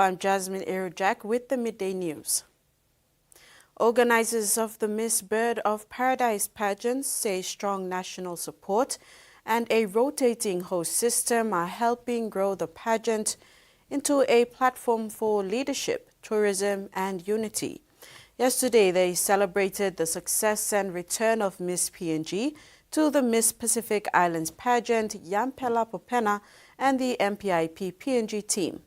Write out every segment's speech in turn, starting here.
I'm Jasmine Erojak with the Midday News. Organizers of the Miss Bird of Paradise pageant say strong national support and a rotating host system are helping grow the pageant into a platform for leadership, tourism and unity. Yesterday, they celebrated the success and return of Miss PNG to the Miss Pacific Islands pageant, Yampela Popena and the MPIP PNG team.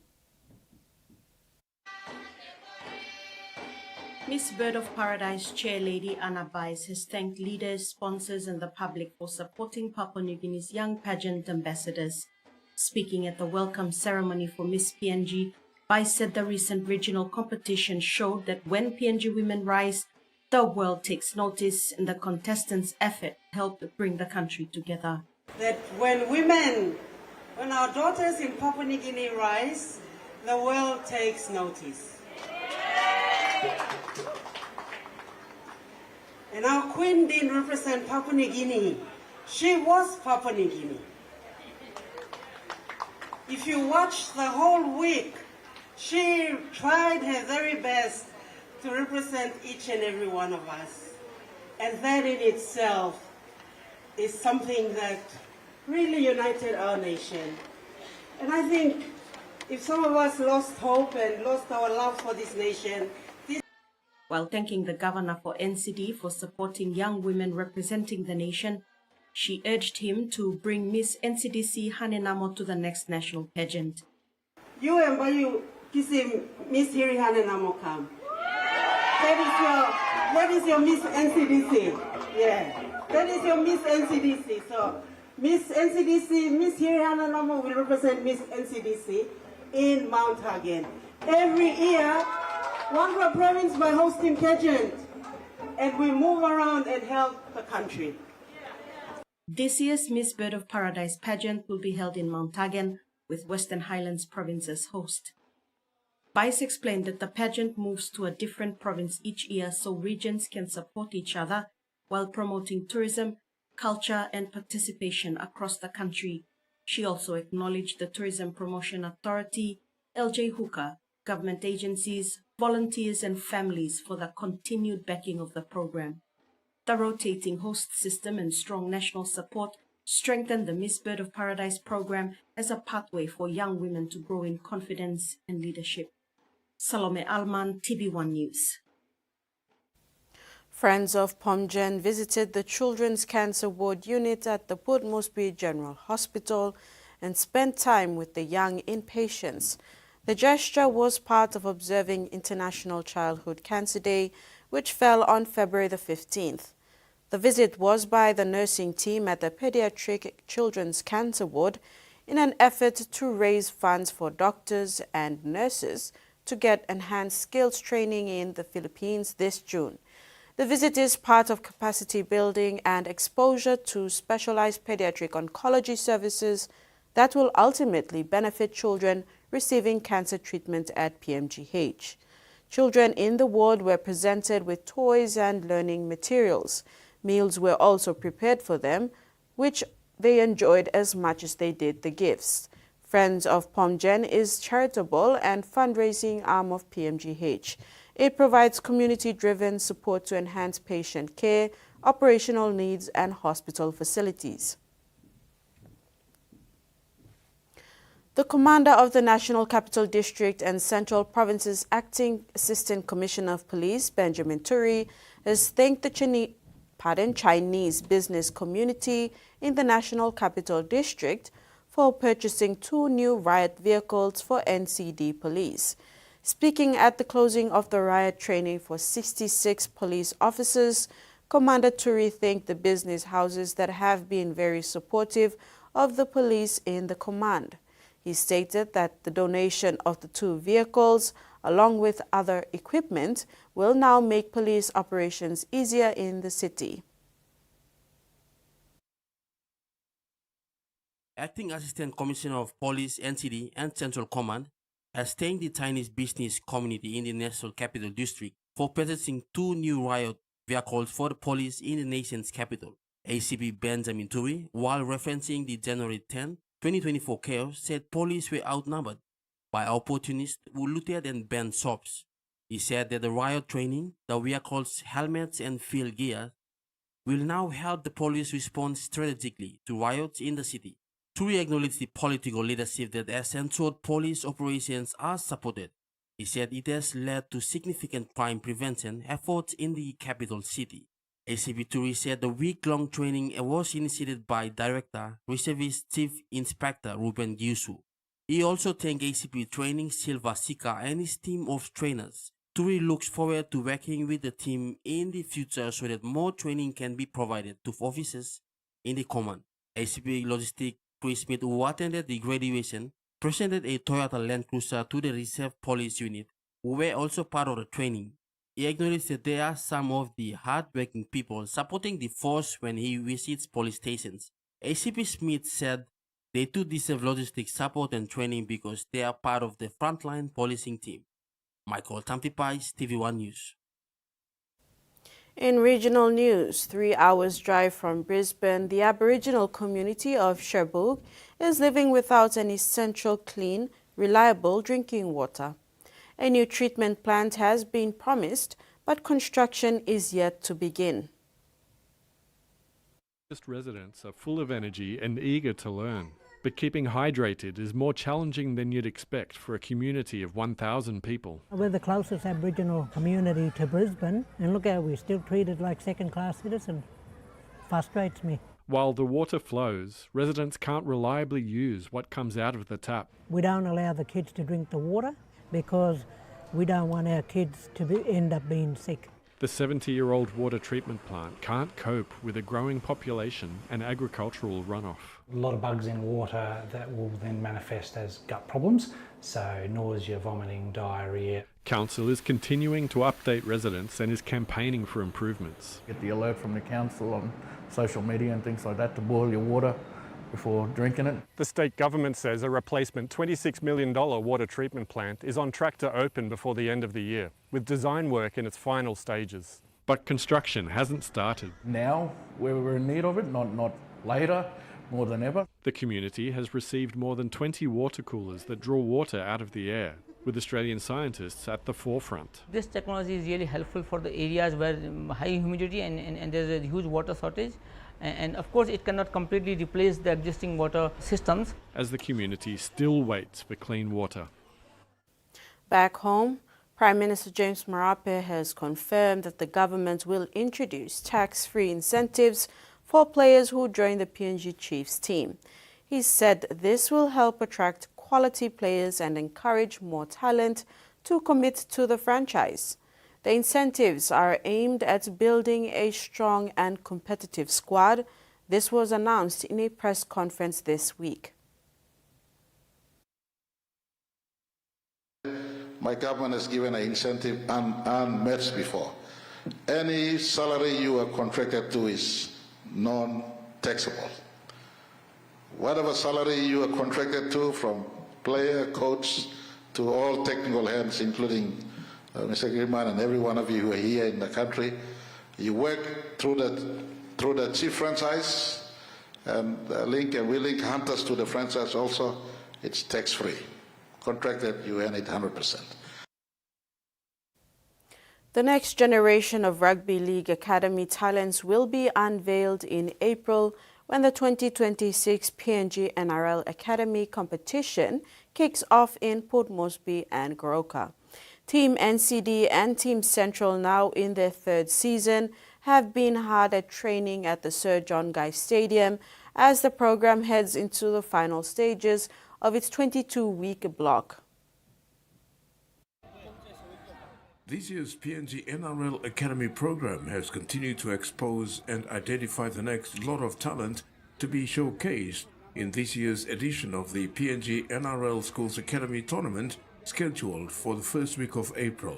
Miss Bird of Paradise Chairlady Anna Bice has thanked leaders, sponsors and the public for supporting Papua New Guinea's young pageant ambassadors. Speaking at the welcome ceremony for Miss PNG, Bice said the recent regional competition showed that when PNG women rise, the world takes notice and the contestants' effort helped bring the country together. That when our daughters in Papua New Guinea rise, the world takes notice. And our queen didn't represent Papua New Guinea. She was Papua New Guinea. If you watch the whole week, she tried her very best to represent each and every one of us. And that in itself is something that really united our nation. And I think if some of us lost hope and lost our love for this nation, while thanking the governor for NCD for supporting young women representing the nation, she urged him to bring Miss NCDC Hanenamo to the next national pageant. You and Bayu kissing Miss Hiri Hanenamo come. That is your Miss NCDC. Yeah, that is your Miss NCDC. So Miss NCDC, Miss Hiri Hanenamo will represent Miss NCDC in Mount Hagen. Every year, one province by hosting pageant, and we move around and help the country. This year's Miss Bird of Paradise pageant will be held in Mount Hagen, with Western Highlands province as host. Bice explained that the pageant moves to a different province each year so regions can support each other while promoting tourism, culture and participation across the country. She also acknowledged the Tourism Promotion Authority, LJ Hooker, government agencies, volunteers and families for the continued backing of the program. The rotating host system and strong national support strengthened the Miss Bird of Paradise program as a pathway for young women to grow in confidence and leadership. Salome Alman, TVWAN News. Friends of PNG visited the Children's Cancer Ward unit at the Port Moresby General Hospital and spent time with the young inpatients. The gesture was part of observing International Childhood Cancer Day, which fell on February the 15th. The visit was by the nursing team at the Pediatric Children's Cancer Ward in an effort to raise funds for doctors and nurses to get enhanced skills training in the Philippines this June. The visit is part of capacity building and exposure to specialized pediatric oncology services that will ultimately benefit children receiving cancer treatment at PMGH. Children in the ward were presented with toys and learning materials. Meals were also prepared for them, which they enjoyed as much as they did the gifts. Friends of PNG is charitable and fundraising arm of PMGH. It provides community-driven support to enhance patient care, operational needs, and hospital facilities. The commander of the National Capital District and Central Province's Acting Assistant Commissioner of Police, Benjamin Turi, has thanked the Chinese business community in the National Capital District for purchasing 2 new riot vehicles for NCD police. Speaking at the closing of the riot training for 66 police officers, Commander Turi thanked the business houses that have been very supportive of the police in the command. He stated that the donation of the 2 vehicles, along with other equipment, will now make police operations easier in the city. Acting Assistant Commissioner of Police, NCD, and Central Command has thanked the Chinese business community in the National Capital District for purchasing 2 new riot vehicles for the police in the nation's capital. ACP Benjamin Turi, while referencing the January 10, 2024 chaos, said police were outnumbered by opportunists who looted and banned shops. He said that the riot training, the vehicles, helmets, and field gear, will now help the police respond strategically to riots in the city. Turi acknowledged the political leadership that has ensured police operations are supported. He said it has led to significant crime prevention efforts in the capital city. ACP Turi said the week-long training was initiated by Director, Reservist Chief Inspector Ruben Giusu. He also thanked ACP Training Silva Sika and his team of trainers. Turi looks forward to working with the team in the future so that more training can be provided to officers in the command. ACP Logistic Chris Smith, who attended the graduation, presented a Toyota Land Cruiser to the Reserve Police Unit, who were also part of the training. He acknowledged that there are some of the hard-working people supporting the force when he visits police stations. ACP Smith said they too deserve logistic support and training because they are part of the frontline policing team. Michael Tampipais, TV1 News. In regional news, 3 hours drive from Brisbane, the Aboriginal community of Sherborg is living without any essential, clean, reliable drinking water. A new treatment plant has been promised, but construction is yet to begin. Residents are full of energy and eager to learn, but keeping hydrated is more challenging than you'd expect for a community of 1,000 people. We're the closest Aboriginal community to Brisbane, and look how we're still treated like second-class citizens. Frustrates me. While the water flows, residents can't reliably use what comes out of the tap. We don't allow the kids to drink the water because we don't want our kids to end up being sick. The 70-year-old water treatment plant can't cope with a growing population and agricultural runoff. A lot of bugs in water that will then manifest as gut problems, so nausea, vomiting, diarrhoea. Council is continuing to update residents and is campaigning for improvements. Get the alert from the council on social media and things like that to boil your water before drinking it. The state government says a replacement $26 million water treatment plant is on track to open before the end of the year, with design work in its final stages. But construction hasn't started. Now, where we're in need of it, not later, more than ever. The community has received more than 20 water coolers that draw water out of the air, with Australian scientists at the forefront. This technology is really helpful for the areas where high humidity and there's a huge water shortage. And of course, it cannot completely replace the existing water systems. As the community still waits for clean water. Back home, Prime Minister James Marape has confirmed that the government will introduce tax-free incentives for players who join the PNG Chiefs team. He said this will help attract quality players and encourage more talent to commit to the franchise. The incentives are aimed at building a strong and competitive squad. This was announced in a press conference this week. My government has given an incentive unmatched before. Any salary you are contracted to is non-taxable. Whatever salary you are contracted to, from player, coach, to all technical hands, including Mr. Griezmann and every one of you who are here in the country, you work through the chief franchise, and we link hunters to the franchise also. It's tax-free. Contracted, you earn it 100%. The next generation of Rugby League Academy talents will be unveiled in April when the 2026 PNG NRL Academy competition kicks off in Port Moresby and Goroka. Team NCD and Team Central, now in their third season, have been hard at training at the Sir John Guy Stadium as the program heads into the final stages of its 22-week block. This year's PNG NRL Academy program has continued to expose and identify the next lot of talent to be showcased in this year's edition of the PNG NRL Schools Academy tournament, scheduled for the first week of April.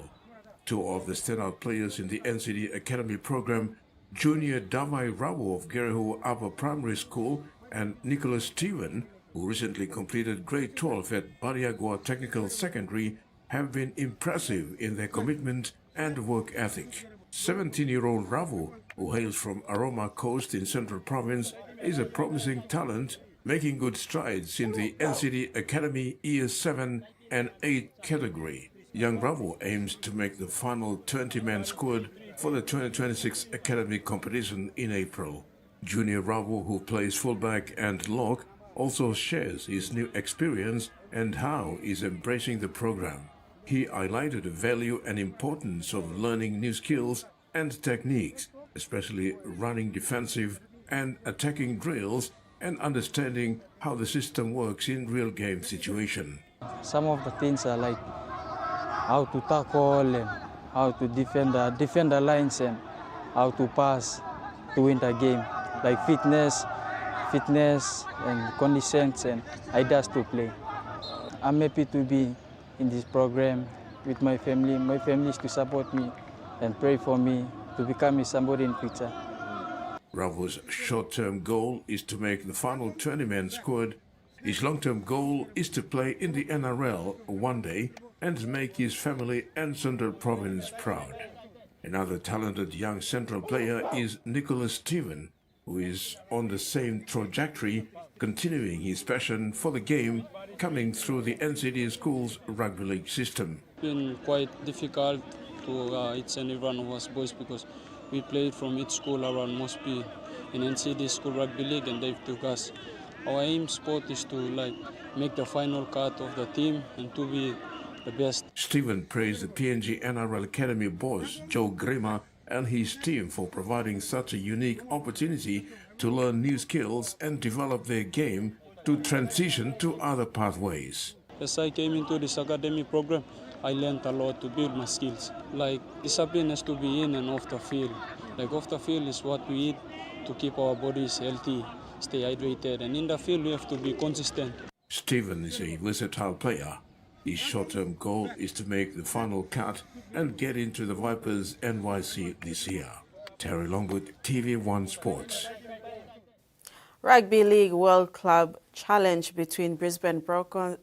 Two of the standout players in the NCD Academy program, Junior Davai Rawu of Gerehu Upper Primary School and Nicholas Steven, who recently completed grade 12 at Bariagua Technical Secondary, have been impressive in their commitment and work ethic. 17-year-old Ravu, who hails from Aroma Coast in Central Province, is a promising talent, making good strides in the NCD Academy Year 7 and 8 category. Young Bravo aims to make the final 20-man squad for the 2026 Academy competition in April. Junior Bravo, who plays fullback and lock, also shares his new experience and how he's embracing the program. He highlighted the value and importance of learning new skills and techniques, especially running defensive and attacking drills and understanding how the system works in real game situation. Some of the things are like how to tackle and how to defend the lines and how to pass to win the game, like fitness and conditions and ideas to play. I'm happy to be in this program with my family. My family is to support me and pray for me to become somebody in future. Bravo's short-term goal is to make the final 20-man squad. His long-term goal is to play in the NRL one day and make his family and Central Province proud. Another talented young Central player is Nicholas Stephen, who is on the same trajectory, continuing his passion for the game, coming through the NCD school's rugby league system. It's been quite difficult to each and every one of us boys because we played from each school around Mosby in NCD school rugby league, and they took us. Our aim sport is to make the final cut of the team and to be the best. Stephen praised the PNG NRL Academy boss Joe Grima and his team for providing such a unique opportunity to learn new skills and develop their game to transition to other pathways. As I came into this academy program, I learned a lot to build my skills. Like discipline has to be in and off the field. Like off the field is what we eat to keep our bodies healthy, stay hydrated, and in the field we have to be consistent. Stephen is a versatile player. His short-term goal is to make the final cut and get into the Vipers NYC this year. Terry Longwood, TV1 Sports. Rugby League World Club Challenge between Brisbane Broncos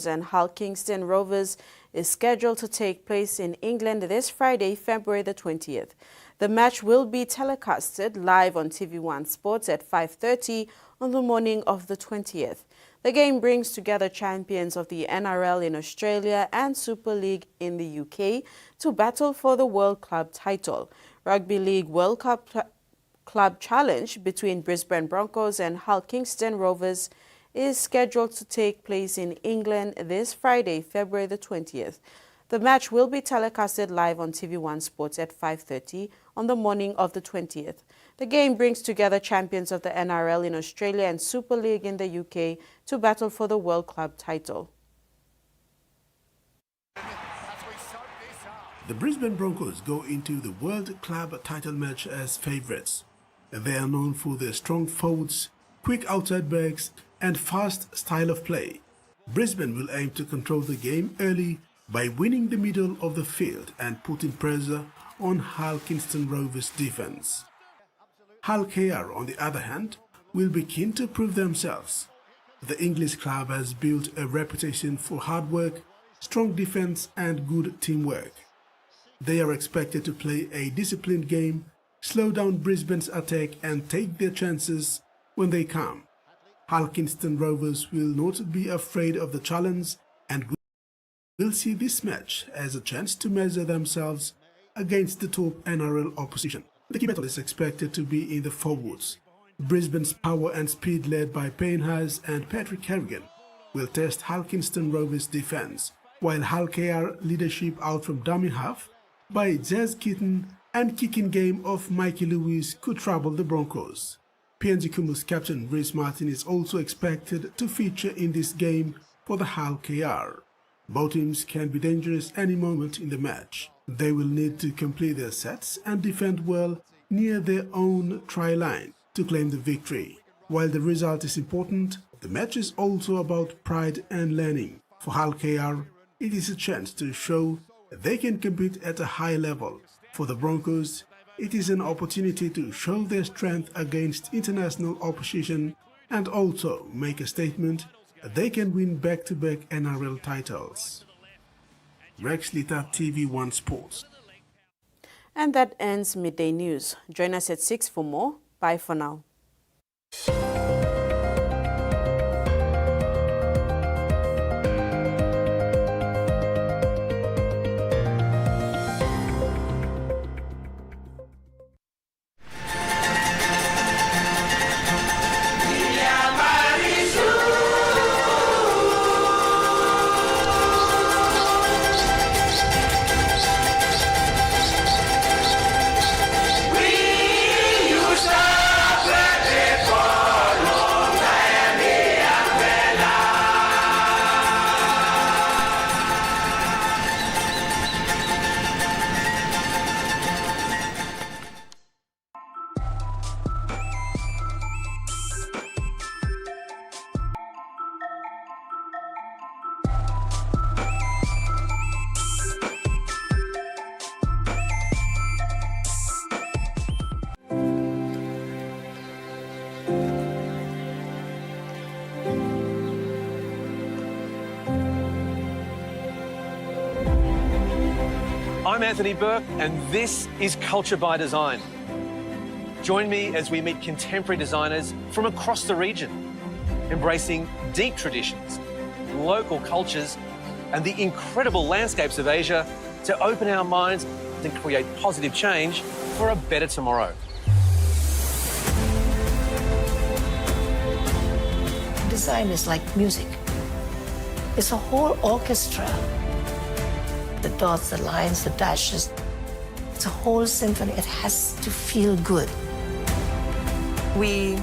and Hull Kingston Rovers is scheduled to take place in England this Friday, February the 20th. The match will be telecasted live on TV1 Sports at 5:30 on the morning of the 20th. The game brings together champions of the NRL in Australia and Super League in the UK to battle for the World Club title. Rugby League World Club Challenge between Brisbane Broncos and Hull Kingston Rovers is scheduled to take place in England this Friday, February the 20th. The match will be telecasted live on TV1 Sports at 5:30 on the morning of the 20th. The game brings together champions of the NRL in Australia and Super League in the UK to battle for the World Club title. The Brisbane Broncos go into the World Club title match as favourites. They are known for their strong forwards, quick outside backs and fast style of play. Brisbane will aim to control the game early by winning the middle of the field and putting pressure on Hull Kingston Rovers' defence. Hull KR, on the other hand, will be keen to prove themselves. The English club has built a reputation for hard work, strong defence and good teamwork. They are expected to play a disciplined game, slow down Brisbane's attack and take their chances when they come. Hull Kingston Rovers will not be afraid of the challenge and will see this match as a chance to measure themselves against the top NRL opposition. The key battle is expected to be in the forwards. Brisbane's power and speed led by Payne Haas and Patrick Carrigan will test Hull Kingston Rovers' defence, while Hull KR leadership out from dummy half by Jazz Kitten and kicking game of Mikey Lewis could trouble the Broncos. PNG Kumus captain Rhys Martin is also expected to feature in this game for the Hull KR. Both teams can be dangerous any moment in the match. They will need to complete their sets and defend well near their own try line to claim the victory. While the result is important, the match is also about pride and learning. For Hull KR, it is a chance to show they can compete at a high level. For the Broncos, it is an opportunity to show their strength against international opposition and also make a statement that they can win back-to-back NRL titles. Rex Lita, TV1 Sports. And that ends Midday News. Join us at 6 for more. Bye for now. I'm Anthony Burke, and this is Culture by Design. Join me as we meet contemporary designers from across the region, embracing deep traditions, local cultures, and the incredible landscapes of Asia to open our minds and create positive change for a better tomorrow. Design is like music. It's a whole orchestra. The dots, the lines, the dashes. It's a whole symphony. It has to feel good. We